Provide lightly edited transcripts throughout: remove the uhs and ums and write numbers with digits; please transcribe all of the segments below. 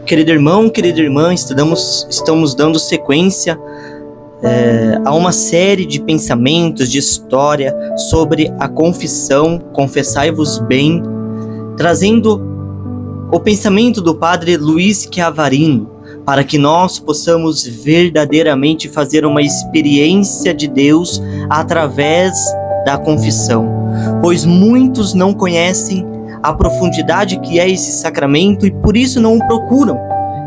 Querido irmão, querida irmã, estamos dando sequência a uma série de pensamentos, de história sobre a confissão, confessai-vos bem, trazendo o pensamento do padre Luiz Chiavarino, para que nós possamos verdadeiramente fazer uma experiência de Deus através da confissão, pois muitos não conhecem a profundidade que é esse sacramento e por isso não o procuram.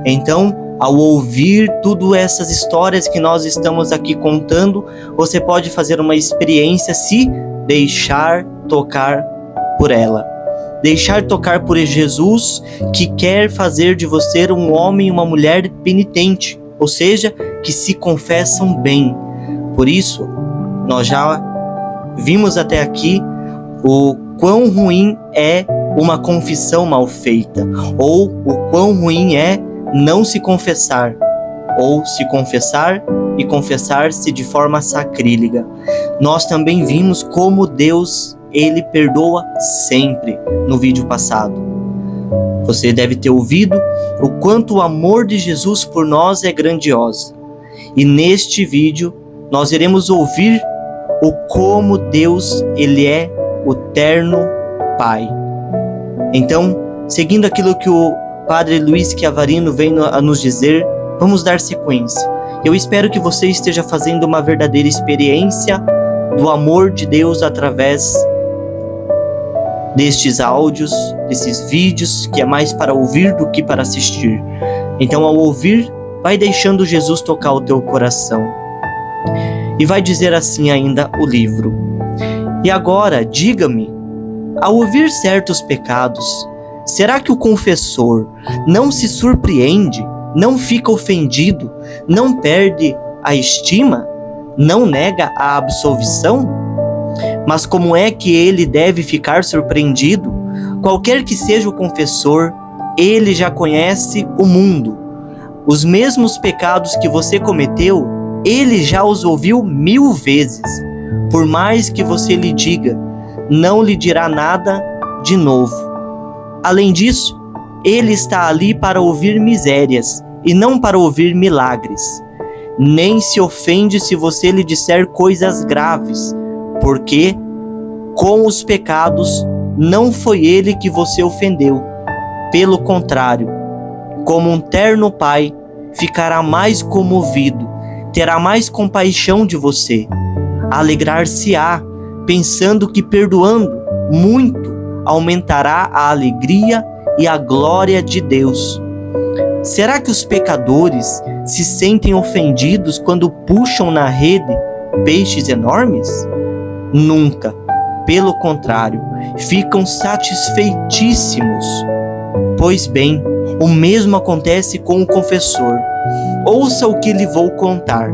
Então, ao ouvir todas essas histórias que nós estamos aqui contando, você pode fazer uma experiência se deixar tocar por ela. Deixar tocar por Jesus, que quer fazer de você um homem e uma mulher penitente, ou seja, que se confessam bem. Por isso, nós já vimos até aqui o quão ruim é uma confissão mal feita, ou o quão ruim é não se confessar, ou se confessar e confessar-se de forma sacrílega. Nós também vimos como Deus, Ele perdoa sempre no vídeo passado. Você deve ter ouvido o quanto o amor de Jesus por nós é grandioso. E neste vídeo nós iremos ouvir o como Deus, Ele é o eterno Pai. Então, seguindo aquilo que o Padre Luiz Chiavarino vem a nos dizer, vamos dar sequência. Eu espero que você esteja fazendo uma verdadeira experiência do amor de Deus através destes áudios, desses vídeos, que é mais para ouvir do que para assistir. Então, ao ouvir, vai deixando Jesus tocar o teu coração. E vai dizer assim ainda o livro: e agora, diga-me, ao ouvir certos pecados, será que o confessor não se surpreende, não fica ofendido, não perde a estima, não nega a absolvição? Mas como é que ele deve ficar surpreendido? Qualquer que seja o confessor, ele já conhece o mundo. Os mesmos pecados que você cometeu, ele já os ouviu 1000 vezes. Por mais que você lhe diga, não lhe dirá nada de novo. Além disso, ele está ali para ouvir misérias e não para ouvir milagres. Nem se ofende se você lhe disser coisas graves, porque com os pecados não foi ele que você ofendeu. Pelo contrário, como um terno pai, ficará mais comovido, terá mais compaixão de você. Alegrar-se-á, pensando que perdoando muito aumentará a alegria e a glória de Deus. Será que os pecadores se sentem ofendidos quando puxam na rede peixes enormes? Nunca. Pelo contrário, ficam satisfeitíssimos. Pois bem, o mesmo acontece com o confessor. Ouça o que lhe vou contar.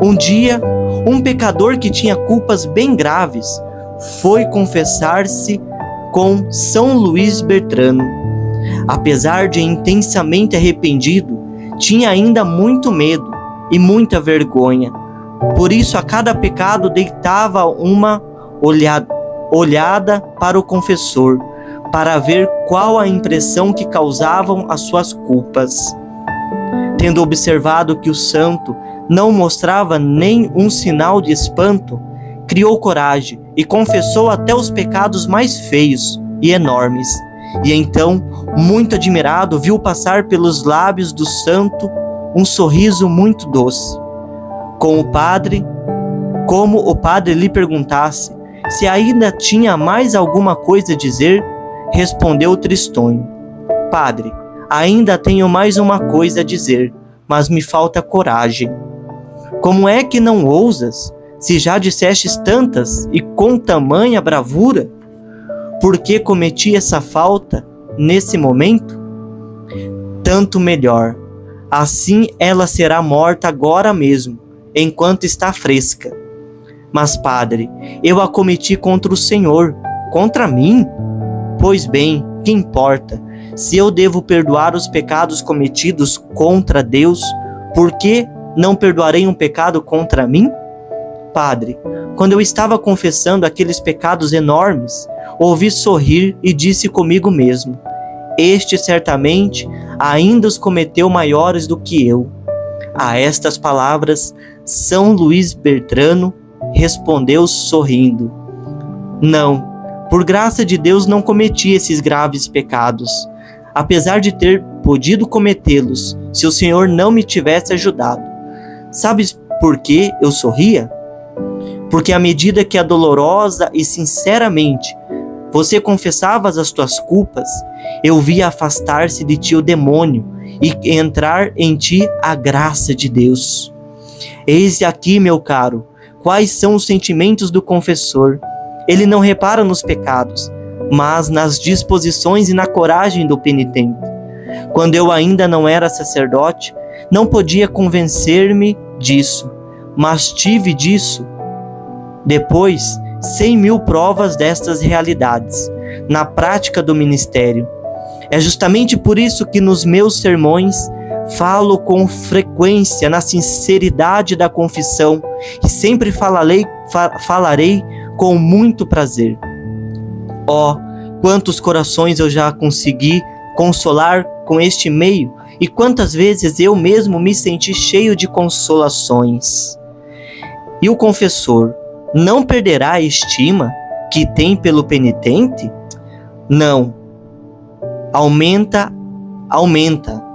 Um dia, um pecador que tinha culpas bem graves foi confessar-se com São Luís Bertrano. Apesar de intensamente arrependido, tinha ainda muito medo e muita vergonha. Por isso, a cada pecado deitava uma olhada para o confessor, para ver qual a impressão que causavam as suas culpas. Tendo observado que o santo não mostrava nem um sinal de espanto, criou coragem e confessou até os pecados mais feios e enormes. E então, muito admirado, viu passar pelos lábios do santo um sorriso muito doce. Como o padre lhe perguntasse se ainda tinha mais alguma coisa a dizer, respondeu tristonho: Padre, ainda tenho mais uma coisa a dizer, mas me falta coragem. Como é que não ousas, se já dissestes tantas e com tamanha bravura? Por que cometi essa falta nesse momento? Tanto melhor. Assim ela será morta agora mesmo, enquanto está fresca. Mas, padre, eu a cometi contra o Senhor, contra mim? Pois bem, que importa? Se eu devo perdoar os pecados cometidos contra Deus, por que não perdoarei um pecado contra mim? Padre, quando eu estava confessando aqueles pecados enormes, ouvi sorrir e disse comigo mesmo: este certamente ainda os cometeu maiores do que eu. A estas palavras, São Luís Bertrano respondeu sorrindo: não, por graça de Deus não cometi esses graves pecados, apesar de ter podido cometê-los, se o Senhor não me tivesse ajudado. Sabes por que eu sorria? Porque à medida que dolorosa e sinceramente você confessavas as tuas culpas, eu via afastar-se de ti o demônio e entrar em ti a graça de Deus. Eis aqui, meu caro, quais são os sentimentos do confessor. Ele não repara nos pecados, mas nas disposições e na coragem do penitente. Quando eu ainda não era sacerdote, não podia convencer-me disso, mas tive disso depois 100.000 provas destas realidades, na prática do ministério. É justamente por isso que nos meus sermões falo com frequência na sinceridade da confissão e sempre falarei com muito prazer. Oh, quantos corações eu já consegui consolar com este meio e quantas vezes eu mesmo me senti cheio de consolações. E o confessor não perderá a estima que tem pelo penitente? Não. Aumenta,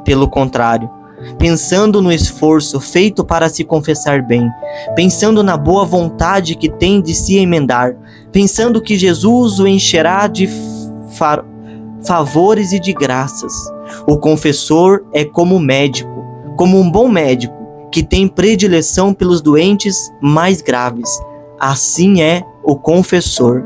pelo contrário, pensando no esforço feito para se confessar bem, pensando na boa vontade que tem de se emendar, pensando que Jesus o encherá de favores e de graças. O confessor é como médico, como um bom médico, que tem predileção pelos doentes mais graves. Assim é o confessor.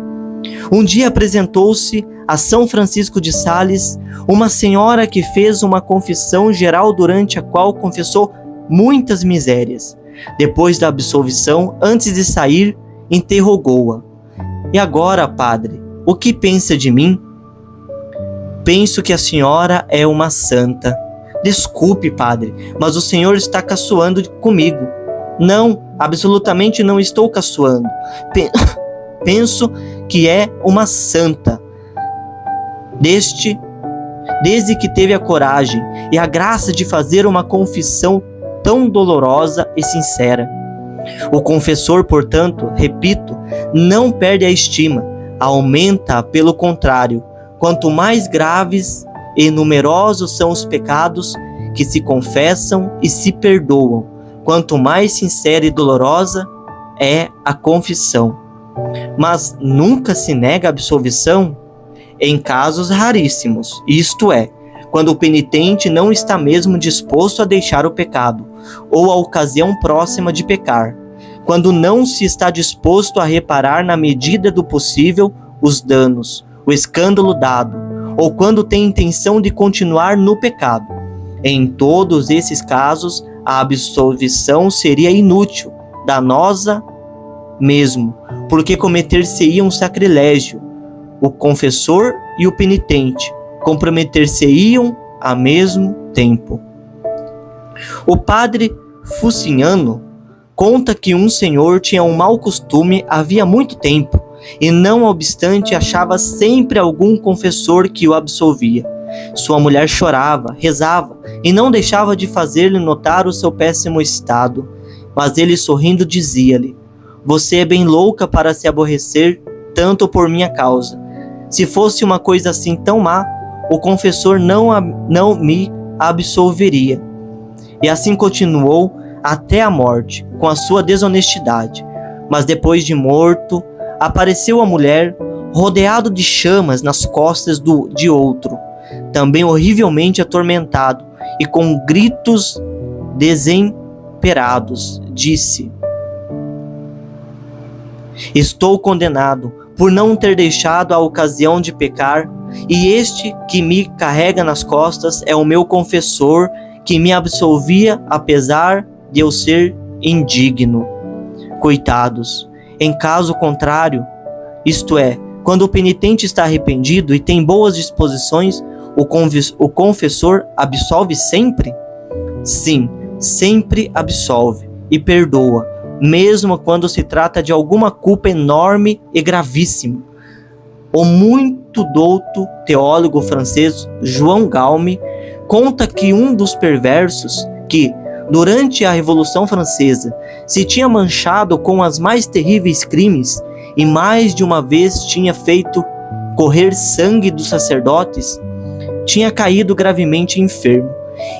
Um dia apresentou-se a São Francisco de Sales uma senhora que fez uma confissão geral durante a qual confessou muitas misérias. Depois da absolvição, antes de sair, interrogou-a: e agora, padre, o que pensa de mim? Penso que a senhora é uma santa. Desculpe, padre, mas o senhor está caçoando comigo. Não, absolutamente não estou caçoando. Penso que é uma santa. Desde que teve a coragem e a graça de fazer uma confissão tão dolorosa e sincera. O confessor, portanto, repito, não perde a estima, aumenta, pelo contrário. Quanto mais graves e numerosos são os pecados que se confessam e se perdoam, quanto mais sincera e dolorosa é a confissão. Mas nunca se nega a absolvição? Em casos raríssimos, isto é, quando o penitente não está mesmo disposto a deixar o pecado, ou a ocasião próxima de pecar, quando não se está disposto a reparar na medida do possível os danos, o escândalo dado, ou quando tem intenção de continuar no pecado. Em todos esses casos, a absolvição seria inútil, danosa mesmo, porque cometer-se-ia um sacrilégio. O confessor e o penitente comprometer-se-iam ao mesmo tempo. O padre Fuciniano conta que um senhor tinha um mau costume havia muito tempo, e não obstante achava sempre algum confessor que o absolvia. Sua mulher chorava, rezava e não deixava de fazer-lhe notar o seu péssimo estado, mas ele sorrindo dizia-lhe: você é bem louca para se aborrecer tanto por minha causa. Se fosse uma coisa assim tão má, o confessor não me absolveria. E assim continuou até a morte, com a sua desonestidade. Mas depois de morto, apareceu a mulher, rodeado de chamas nas costas de outro, também horrivelmente atormentado, e com gritos desesperados, disse: estou condenado por não ter deixado a ocasião de pecar, e este que me carrega nas costas é o meu confessor, que me absolvia apesar de eu ser indigno. Coitados, em caso contrário, isto é, quando o penitente está arrependido e tem boas disposições, o confessor absolve sempre? Sim, sempre absolve e perdoa, mesmo quando se trata de alguma culpa enorme e gravíssima. O muito douto teólogo francês João Gaume conta que um dos perversos que, durante a Revolução Francesa, se tinha manchado com os mais terríveis crimes e mais de uma vez tinha feito correr sangue dos sacerdotes, tinha caído gravemente enfermo.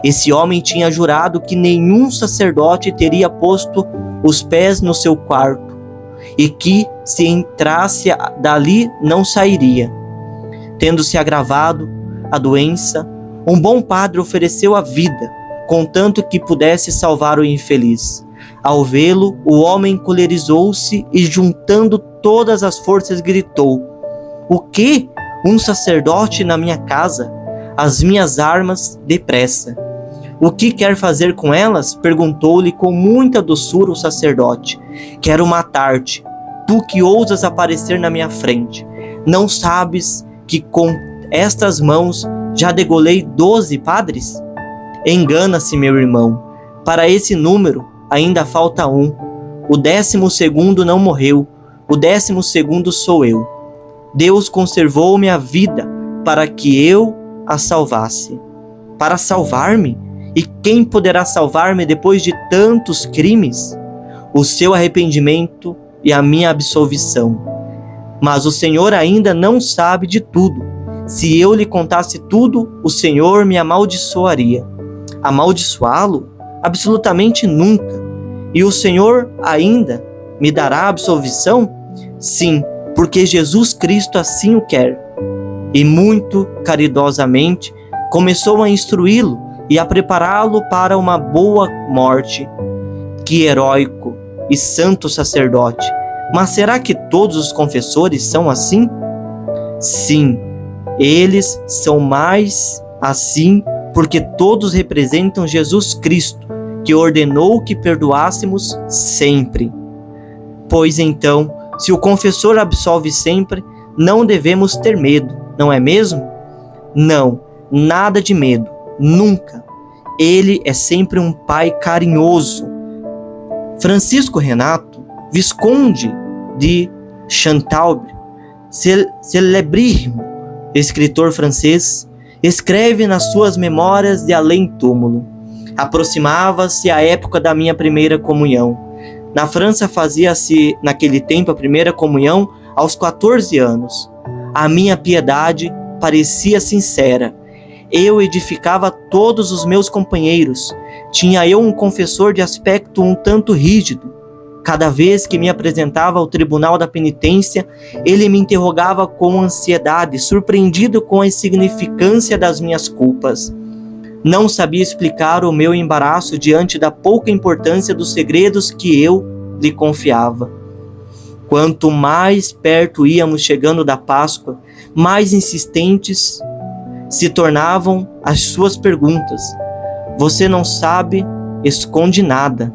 Esse homem tinha jurado que nenhum sacerdote teria posto os pés no seu quarto e que, se entrasse dali, não sairia. Tendo-se agravado a doença, um bom padre ofereceu a vida, contanto que pudesse salvar o infeliz. Ao vê-lo, o homem colerizou-se e, juntando todas as forças, gritou: "O quê? Um sacerdote na minha casa? As minhas armas, depressa." "O que quer fazer com elas?" perguntou-lhe com muita doçura o sacerdote. "Quero matar-te, tu que ousas aparecer na minha frente. Não sabes que com estas mãos já degolei 12 padres?" "Engana-se, meu irmão. Para esse número ainda falta um. O 12º não morreu. O 12º sou eu. Deus conservou-me a vida para que eu a salvasse." "Para salvar-me? E quem poderá salvar-me depois de tantos crimes?" "O seu arrependimento e a minha absolvição. Mas o Senhor ainda não sabe de tudo. Se eu lhe contasse tudo, o Senhor me amaldiçoaria." "Amaldiçoá-lo? Absolutamente nunca. E o Senhor ainda me dará absolvição?" "Sim, porque Jesus Cristo assim o quer." E muito caridosamente começou a instruí-lo e a prepará-lo para uma boa morte. Que heróico e santo sacerdote! Mas será que todos os confessores são assim? Sim, eles são mais assim porque todos representam Jesus Cristo, que ordenou que perdoássemos sempre. Pois então, se o confessor absolve sempre, não devemos ter medo, não é mesmo? Não, nada de medo, nunca. Ele é sempre um pai carinhoso. Francisco Renato, Visconde de Chantalbe, celebrírrimo escritor francês, escreve nas suas memórias de além-túmulo: "Aproximava-se a época da minha primeira comunhão. Na França fazia-se naquele tempo a primeira comunhão aos 14 anos. A minha piedade parecia sincera. Eu edificava todos os meus companheiros. Tinha eu um confessor de aspecto um tanto rígido. Cada vez que me apresentava ao tribunal da penitência, ele me interrogava com ansiedade, surpreendido com a insignificância das minhas culpas. Não sabia explicar o meu embaraço diante da pouca importância dos segredos que eu lhe confiava. Quanto mais perto íamos chegando da Páscoa, mais insistentes se tornavam as suas perguntas. Você não sabe, esconde nada."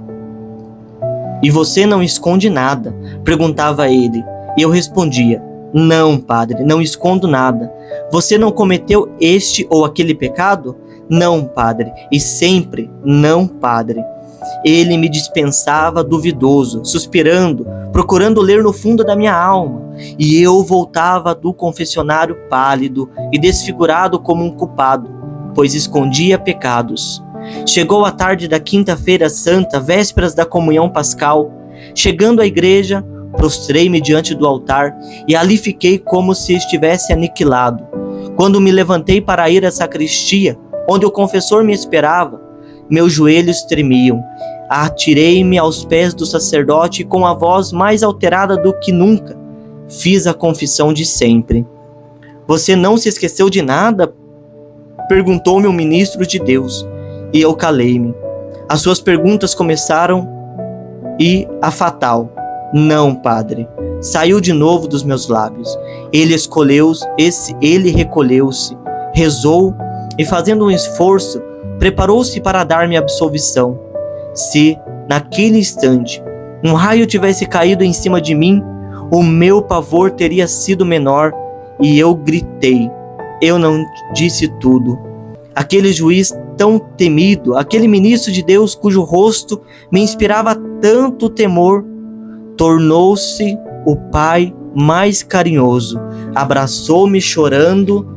"E você não esconde nada?" perguntava ele. E eu respondia: "Não, padre, não escondo nada." "Você não cometeu este ou aquele pecado?" "Não, padre." "E sempre?" "Não, padre." Ele me dispensava duvidoso, suspirando, procurando ler no fundo da minha alma, e eu voltava do confessionário pálido e desfigurado como um culpado, pois escondia pecados. Chegou a tarde da quinta-feira santa, vésperas da comunhão pascal. Chegando à igreja, prostrei-me diante do altar e ali fiquei como se estivesse aniquilado. Quando me levantei para ir à sacristia, onde o confessor me esperava, meus joelhos tremiam. Atirei-me aos pés do sacerdote e, com a voz mais alterada do que nunca, fiz a confissão de sempre. "Você não se esqueceu de nada?" perguntou-me o ministro de Deus, e eu calei-me. As suas perguntas começaram e a fatal: "Não, padre." Saiu de novo dos meus lábios. Ele recolheu-se, rezou e, fazendo um esforço, preparou-se para dar-me absolvição. Se, naquele instante, um raio tivesse caído em cima de mim, o meu pavor teria sido menor, e eu gritei. Eu não disse tudo. Aquele juiz tão temido, aquele ministro de Deus cujo rosto me inspirava tanto temor, tornou-se o pai mais carinhoso, abraçou-me chorando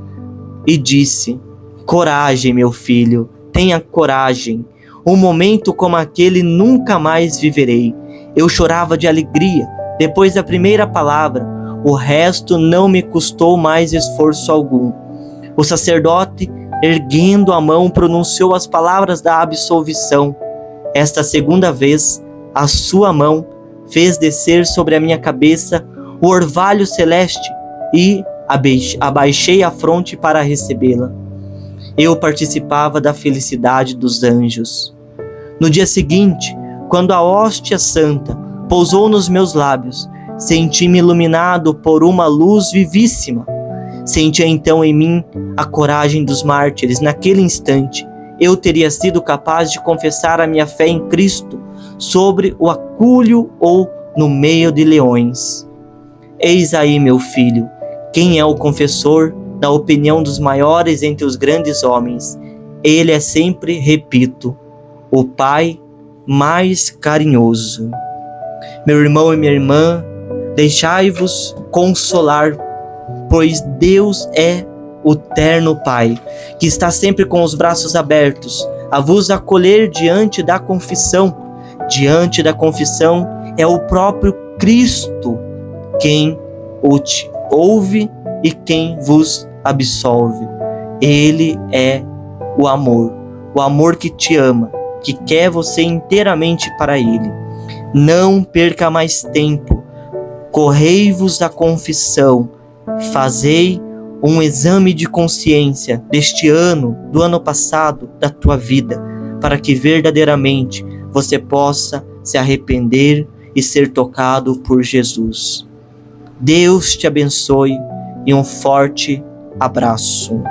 e disse: coragem, meu filho, tenha coragem. Um momento como aquele nunca mais viverei. Eu chorava de alegria depois da primeira palavra. O resto não me custou mais esforço algum. O sacerdote, erguendo a mão, pronunciou as palavras da absolvição. Esta segunda vez, a sua mão fez descer sobre a minha cabeça o orvalho celeste e abaixei a fronte para recebê-la. Eu participava da felicidade dos anjos. No dia seguinte, quando a hóstia santa pousou nos meus lábios, senti-me iluminado por uma luz vivíssima. Sentia então em mim a coragem dos mártires. Naquele instante, eu teria sido capaz de confessar a minha fé em Cristo sobre o acúlio ou no meio de leões. Eis aí, meu filho, quem é o confessor da opinião dos maiores entre os grandes homens. Ele é sempre, repito, o Pai mais carinhoso. Meu irmão e minha irmã, deixai-vos consolar, pois Deus é o terno Pai, que está sempre com os braços abertos a vos acolher diante da confissão. Diante da confissão é o próprio Cristo quem o te ouve e quem vos absolve. Ele é o amor que te ama, que quer você inteiramente para Ele. Não perca mais tempo, correi-vos da confissão, fazei um exame de consciência deste ano, do ano passado, da tua vida, para que verdadeiramente você possa se arrepender e ser tocado por Jesus. Deus te abençoe e um forte abraço.